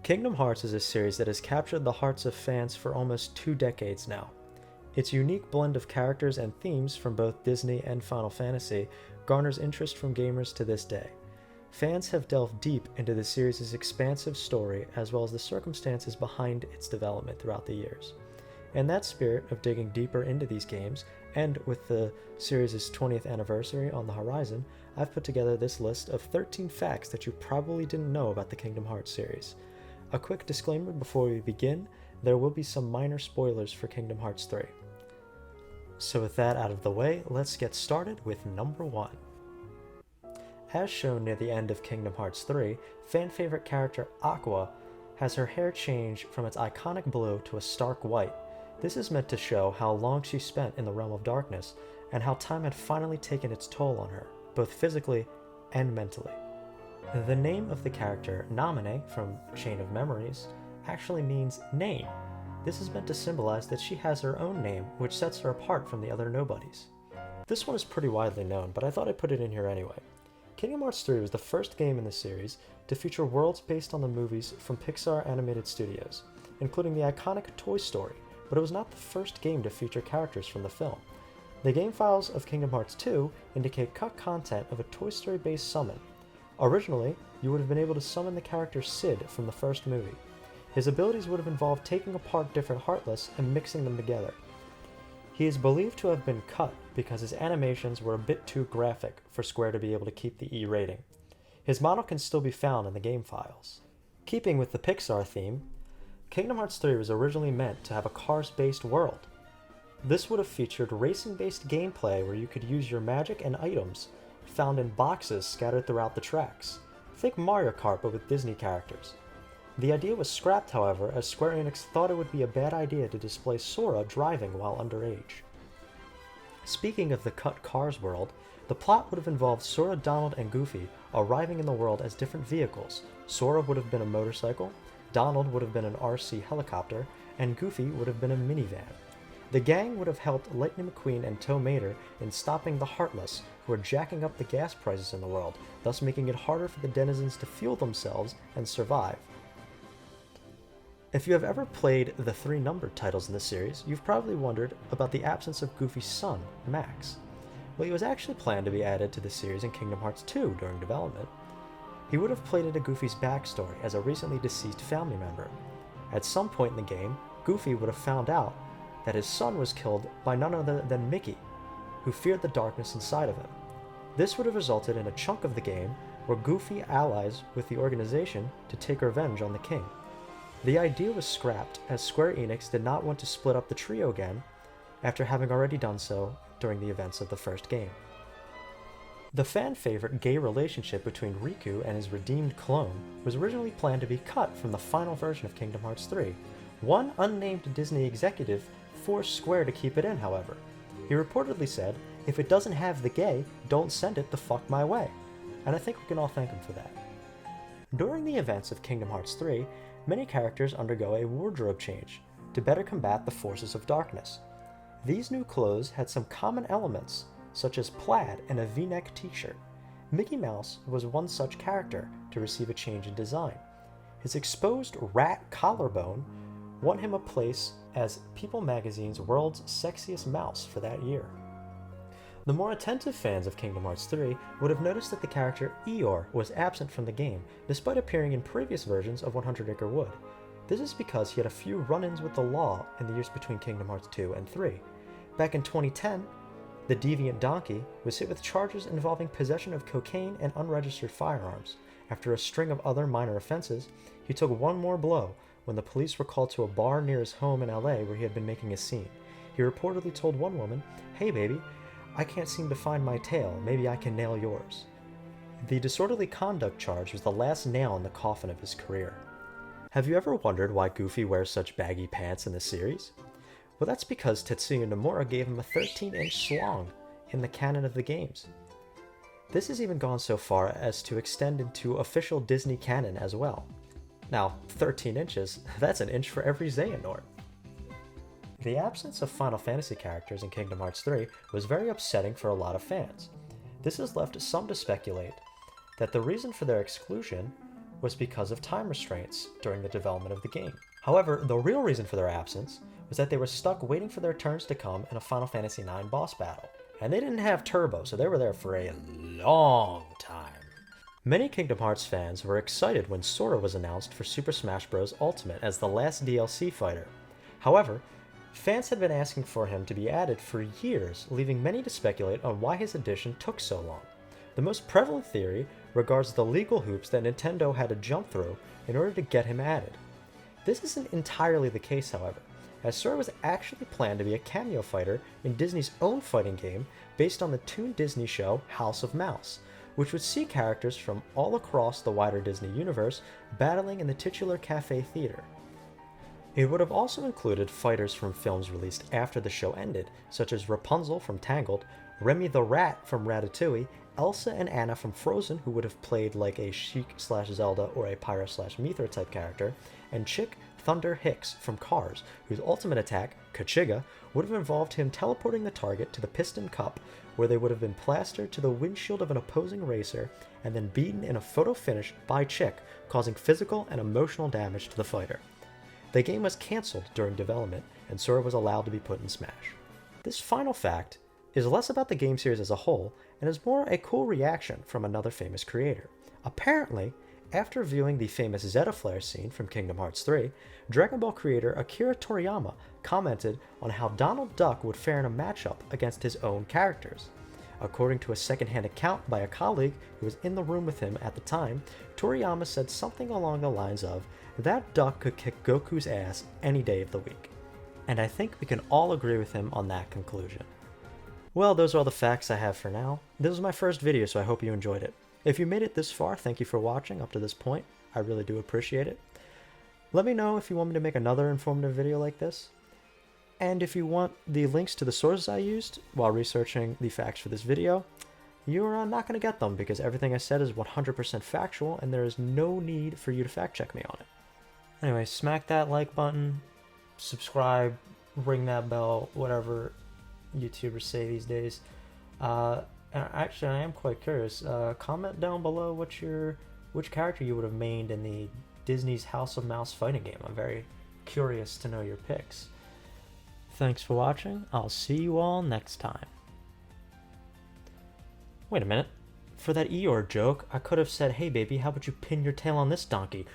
Kingdom Hearts is a series that has captured the hearts of fans for almost 2 decades now. Its unique blend of characters and themes from both Disney and Final Fantasy garners interest from gamers to this day. Fans have delved deep into the series' expansive story as well as the circumstances behind its development throughout the years. In that spirit of digging deeper into these games, and with the series' 20th anniversary on the horizon, I've put together this list of 13 facts that you probably didn't know about the Kingdom Hearts series. A quick disclaimer before we begin, there will be some minor spoilers for Kingdom Hearts 3. So with that out of the way, let's get started with number 1. As shown near the end of Kingdom Hearts 3, fan favorite character Aqua has her hair change from its iconic blue to a stark white. This is meant to show how long she spent in the realm of darkness, and how time had finally taken its toll on her, both physically and mentally. The name of the character, Namine, from Chain of Memories, actually means name. This is meant to symbolize that she has her own name, which sets her apart from the other nobodies. This one is pretty widely known, but I thought I'd put it in here anyway. Kingdom Hearts 3 was the first game in the series to feature worlds based on the movies from Pixar Animated Studios, including the iconic Toy Story, but it was not the first game to feature characters from the film. The game files of Kingdom Hearts 2 indicate cut content of a Toy Story-based summon. Originally, you would have been able to summon the character Sid from the first movie. His abilities would have involved taking apart different Heartless and mixing them together. He is believed to have been cut because his animations were a bit too graphic for Square to be able to keep the E rating. His model can still be found in the game files. Keeping with the Pixar theme, Kingdom Hearts 3 was originally meant to have a Cars-based world. This would have featured racing-based gameplay where you could use your magic and items found in boxes scattered throughout the tracks. Think Mario Kart but with Disney characters. The idea was scrapped, however, as Square Enix thought it would be a bad idea to display Sora driving while underage. Speaking of the cut Cars world, the plot would have involved Sora, Donald, and Goofy arriving in the world as different vehicles. Sora would have been a motorcycle, Donald would have been an RC helicopter, and Goofy would have been a minivan. The gang would have helped Lightning McQueen and Tow Mater in stopping the Heartless, who were jacking up the gas prices in the world, thus making it harder for the denizens to fuel themselves and survive. If you have ever played the 3 numbered titles in the series, you've probably wondered about the absence of Goofy's son, Max. Well, he was actually planned to be added to the series in Kingdom Hearts 2 during development. He would have played into Goofy's backstory as a recently deceased family member. At some point in the game, Goofy would have found out that his son was killed by none other than Mickey, who feared the darkness inside of him. This would have resulted in a chunk of the game where Goofy allies with the organization to take revenge on the king. The idea was scrapped as Square Enix did not want to split up the trio again after having already done so during the events of the first game. The fan-favorite gay relationship between Riku and his redeemed clone was originally planned to be cut from the final version of Kingdom Hearts 3. One unnamed Disney executive forced Square to keep it in, however. He reportedly said, "If it doesn't have the gay, don't send it the fuck my way." And I think we can all thank him for that. During the events of Kingdom Hearts 3, many characters undergo a wardrobe change to better combat the forces of darkness. These new clothes had some common elements, such as plaid and a V-neck t-shirt. Mickey Mouse was one such character to receive a change in design. His exposed rat collarbone won him a place as People magazine's World's Sexiest Mouse for that year. The more attentive fans of Kingdom Hearts 3 would have noticed that the character Eeyore was absent from the game, despite appearing in previous versions of 100 Acre Wood. This is because he had a few run-ins with the law in the years between Kingdom Hearts 2 and 3. Back in 2010, the deviant donkey was hit with charges involving possession of cocaine and unregistered firearms. After a string of other minor offenses, he took one more blow when the police were called to a bar near his home in LA where he had been making a scene. He reportedly told one woman, "Hey baby, I can't seem to find my tail, maybe I can nail yours." The disorderly conduct charge was the last nail in the coffin of his career. Have you ever wondered why Goofy wears such baggy pants in the series? Well, that's because Tetsuya Nomura gave him a 13-inch slong in the canon of the games. This has even gone so far as to extend into official Disney canon as well. Now, 13 inches, that's an inch for every Xehanort. The absence of Final Fantasy characters in Kingdom Hearts 3 was very upsetting for a lot of fans. This has left some to speculate that the reason for their exclusion was because of time restraints during the development of the game. However, the real reason for their absence was that they were stuck waiting for their turns to come in a Final Fantasy IX boss battle. And they didn't have turbo, so they were there for a long time. Many Kingdom Hearts fans were excited when Sora was announced for Super Smash Bros. Ultimate as the last DLC fighter. However, fans had been asking for him to be added for years, leaving many to speculate on why his addition took so long. The most prevalent theory regards the legal hoops that Nintendo had to jump through in order to get him added. This isn't entirely the case, however, as Sora was actually planned to be a cameo fighter in Disney's own fighting game based on the Toon Disney show House of Mouse, which would see characters from all across the wider Disney universe battling in the titular Cafe Theater. It would have also included fighters from films released after the show ended, such as Rapunzel from Tangled, Remy the Rat from Ratatouille, Elsa and Anna from Frozen, who would have played like a Sheik/Zelda or a Pyra/Mythra type character, and Chick Thunder Hicks from Cars, whose ultimate attack, Kachiga, would have involved him teleporting the target to the Piston Cup, where they would have been plastered to the windshield of an opposing racer and then beaten in a photo finish by Chick, causing physical and emotional damage to the fighter. The game was cancelled during development, and Sora was allowed to be put in Smash. This final fact is less about the game series as a whole, and is more a cool reaction from another famous creator. Apparently, after viewing the famous Zeta Flare scene from Kingdom Hearts 3, Dragon Ball creator Akira Toriyama commented on how Donald Duck would fare in a matchup against his own characters. According to a secondhand account by a colleague who was in the room with him at the time, Toriyama said something along the lines of, "That duck could kick Goku's ass any day of the week." And I think we can all agree with him on that conclusion. Well, those are all the facts I have for now. This was my first video, so I hope you enjoyed it. If you made it this far, thank you for watching up to this point. I really do appreciate it. Let me know if you want me to make another informative video like this. And if you want the links to the sources I used while researching the facts for this video, you're not going to get them because everything I said is 100% factual and there is no need for you to fact check me on it. Anyway, smack that like button, subscribe, ring that bell, whatever YouTubers say these days. And actually, I am quite curious. Comment down below which character you would have mained in the Disney's House of Mouse fighting game. I'm very curious to know your picks. Thanks for watching. I'll see you all next time. Wait a minute. For that Eeyore joke, I could have said, "Hey baby, how about you pin your tail on this donkey?"